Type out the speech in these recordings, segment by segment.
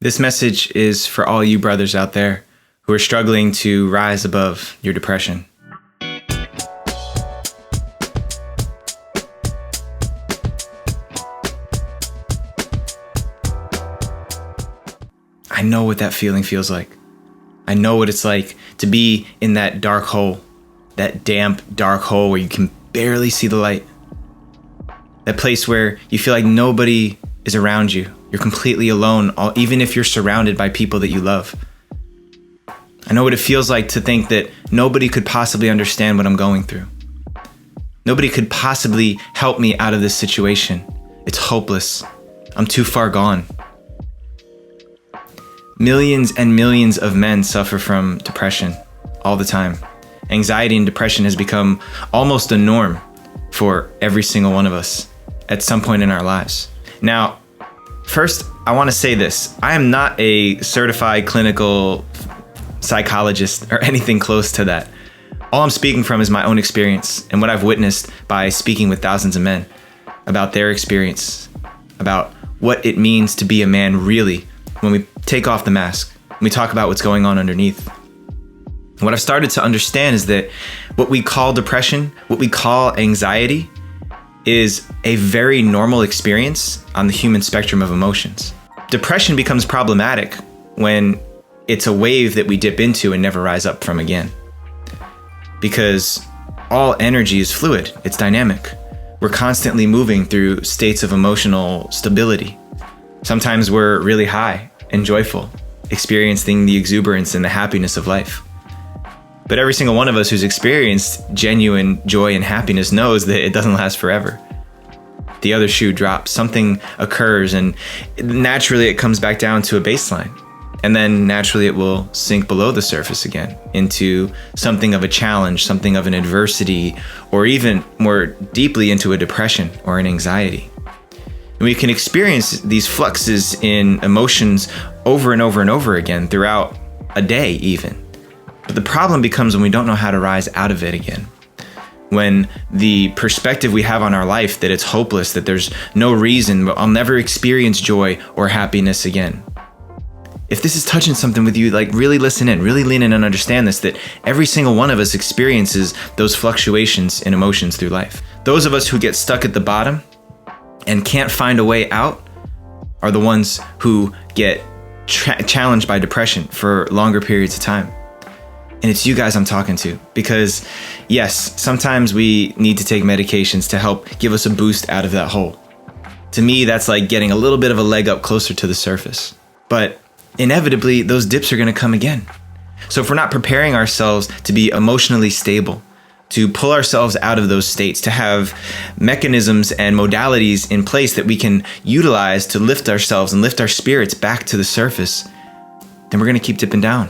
This message is for all you brothers out there who are struggling to rise above your depression. I know what that feeling feels like. I know what it's like to be in that dark hole, that damp, dark hole where you can barely see the light. That place where you feel like nobody is around you. You're completely alone, even if you're surrounded by people that you love. I know what it feels like to think that nobody could possibly understand what I'm going through. Nobody could possibly help me out of this situation. It's hopeless. I'm too far gone. Millions and millions of men suffer from depression all the time. Anxiety and depression has become almost a norm for every single one of us at some point in our lives. Now, first, I want to say this. I am not a certified clinical psychologist or anything close to that. All I'm speaking from is my own experience and what I've witnessed by speaking with thousands of men about their experience, about what it means to be a man really when we take off the mask, when we talk about what's going on underneath. What I've started to understand is that what we call depression, what we call anxiety, is a very normal experience on the human spectrum of emotions. Depression becomes problematic when it's a wave that we dip into and never rise up from again. Because all energy is fluid, it's dynamic. We're constantly moving through states of emotional stability. Sometimes we're really high and joyful, experiencing the exuberance and the happiness of life. But every single one of us who's experienced genuine joy and happiness knows that it doesn't last forever. The other shoe drops, something occurs, and naturally it comes back down to a baseline. And then naturally it will sink below the surface again into something of a challenge, something of an adversity, or even more deeply into a depression or an anxiety. And we can experience these fluxes in emotions over and over and over again throughout a day even. But the problem becomes when we don't know how to rise out of it again. When the perspective we have on our life that it's hopeless, that there's no reason, I'll never experience joy or happiness again. If this is touching something with you, like really listen in, really lean in and understand this, that every single one of us experiences those fluctuations in emotions through life. Those of us who get stuck at the bottom and can't find a way out are the ones who get challenged by depression for longer periods of time. And it's you guys I'm talking to, because yes, sometimes we need to take medications to help give us a boost out of that hole. To me, that's like getting a little bit of a leg up closer to the surface. But inevitably, those dips are going to come again. So if we're not preparing ourselves to be emotionally stable, to pull ourselves out of those states, to have mechanisms and modalities in place that we can utilize to lift ourselves and lift our spirits back to the surface, then we're going to keep dipping down.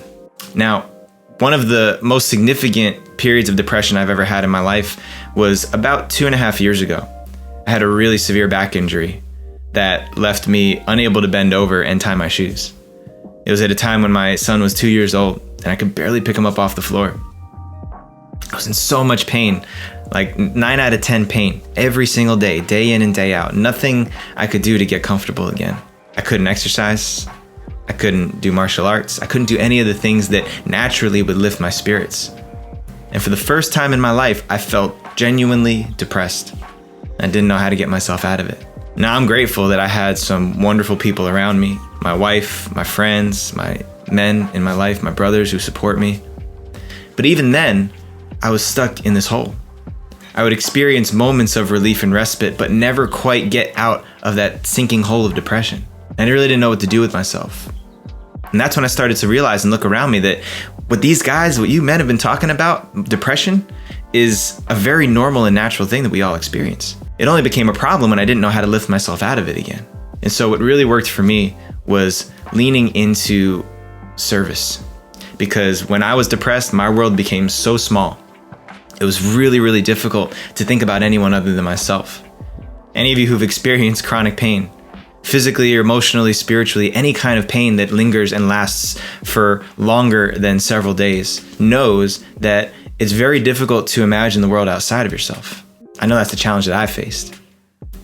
Now, one of the most significant periods of depression I've ever had in my life was about 2.5 years ago. I had a really severe back injury that left me unable to bend over and tie my shoes. It was at a time when my son was 2 years old and I could barely pick him up off the floor. I was in so much pain, like 9 out of 10 pain, every single day, day in and day out. Nothing I could do to get comfortable again. I couldn't exercise. I couldn't do martial arts. I couldn't do any of the things that naturally would lift my spirits. And for the first time in my life, I felt genuinely depressed. I didn't know how to get myself out of it. Now I'm grateful that I had some wonderful people around me, my wife, my friends, my men in my life, my brothers who support me. But even then, I was stuck in this hole. I would experience moments of relief and respite, but never quite get out of that sinking hole of depression. And I really didn't know what to do with myself. And that's when I started to realize and look around me that what these guys, what you men have been talking about, depression, is a very normal and natural thing that we all experience. It only became a problem when I didn't know how to lift myself out of it again. And so what really worked for me was leaning into service. Because when I was depressed, my world became so small. It was really, really difficult to think about anyone other than myself. Any of you who've experienced chronic pain, physically or emotionally, spiritually, any kind of pain that lingers and lasts for longer than several days, knows that it's very difficult to imagine the world outside of yourself. I know that's the challenge that I faced.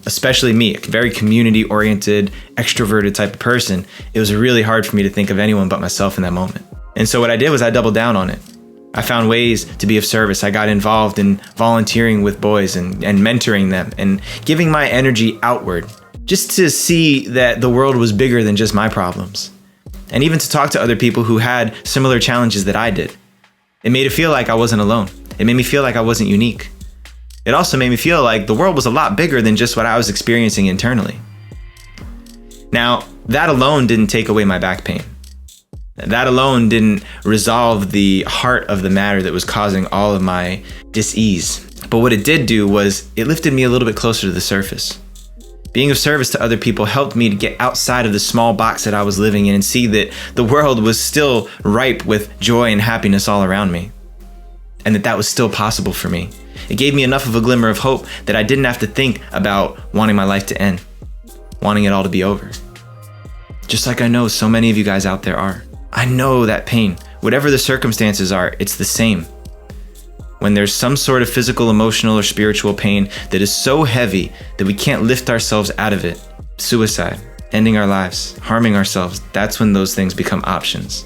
especially me, a very community-oriented, extroverted type of person, it was really hard for me to think of anyone but myself in that moment. And so what I did was I doubled down on it. I found ways to be of service. I got involved in volunteering with boys and mentoring them and giving my energy outward, just to see that the world was bigger than just my problems. And even to talk to other people who had similar challenges that I did. It made it feel like I wasn't alone. It made me feel like I wasn't unique. It also made me feel like the world was a lot bigger than just what I was experiencing internally. Now, that alone didn't take away my back pain. That alone didn't resolve the heart of the matter that was causing all of my dis-ease. But what it did do was it lifted me a little bit closer to the surface. Being of service to other people helped me to get outside of the small box that I was living in and see that the world was still ripe with joy and happiness all around me. And that was still possible for me. It gave me enough of a glimmer of hope that I didn't have to think about wanting my life to end, wanting it all to be over. Just like I know so many of you guys out there are. I know that pain, whatever the circumstances are, it's the same. When there's some sort of physical, emotional, or spiritual pain that is so heavy that we can't lift ourselves out of it, suicide, ending our lives, harming ourselves, that's when those things become options.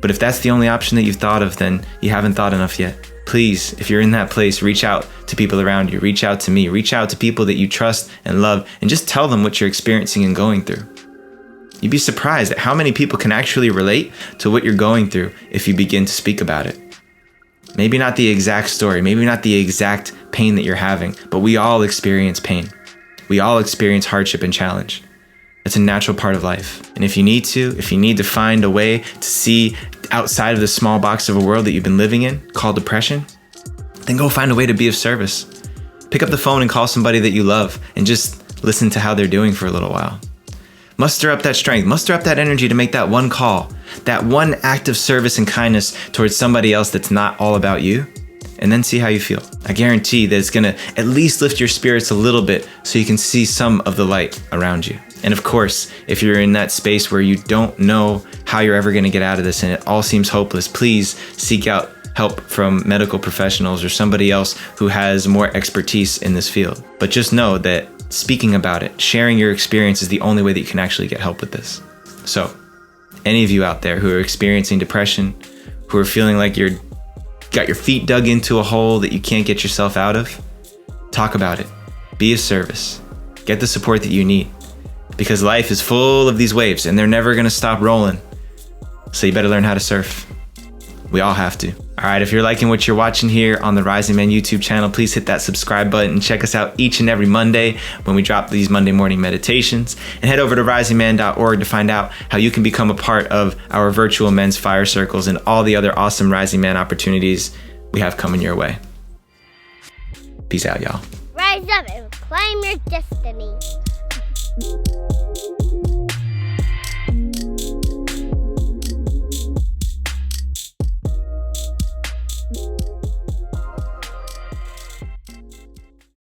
But if that's the only option that you've thought of, then you haven't thought enough yet. Please, if you're in that place, reach out to people around you, reach out to me, reach out to people that you trust and love, and just tell them what you're experiencing and going through. You'd be surprised at how many people can actually relate to what you're going through if you begin to speak about it. Maybe not the exact story, maybe not the exact pain that you're having, but we all experience pain. We all experience hardship and challenge. It's a natural part of life. And if you need to find a way to see outside of the small box of a world that you've been living in called depression, then go find a way to be of service. Pick up the phone and call somebody that you love and just listen to how they're doing for a little while. Muster up that strength, muster up that energy to make that one call, that one act of service and kindness towards somebody else that's not all about you, and then see how you feel. I guarantee that it's gonna at least lift your spirits a little bit so you can see some of the light around you. And of course, if you're in that space where you don't know how you're ever gonna get out of this and it all seems hopeless, please seek out help from medical professionals or somebody else who has more expertise in this field. But just know that speaking about it, sharing your experience is the only way that you can actually get help with this. So, any of you out there who are experiencing depression, who are feeling like you're got your feet dug into a hole that you can't get yourself out of, talk about it. Be of service. Get the support that you need. Because life is full of these waves and they're never gonna stop rolling. So you better learn how to surf. We all have to. All right, if you're liking what you're watching here on the Rising Man YouTube channel, please hit that subscribe button and check us out each and every Monday when we drop these Monday morning meditations. And head over to risingman.org to find out how you can become a part of our virtual men's fire circles and all the other awesome Rising Man opportunities we have coming your way. Peace out, y'all. Rise up and claim your destiny.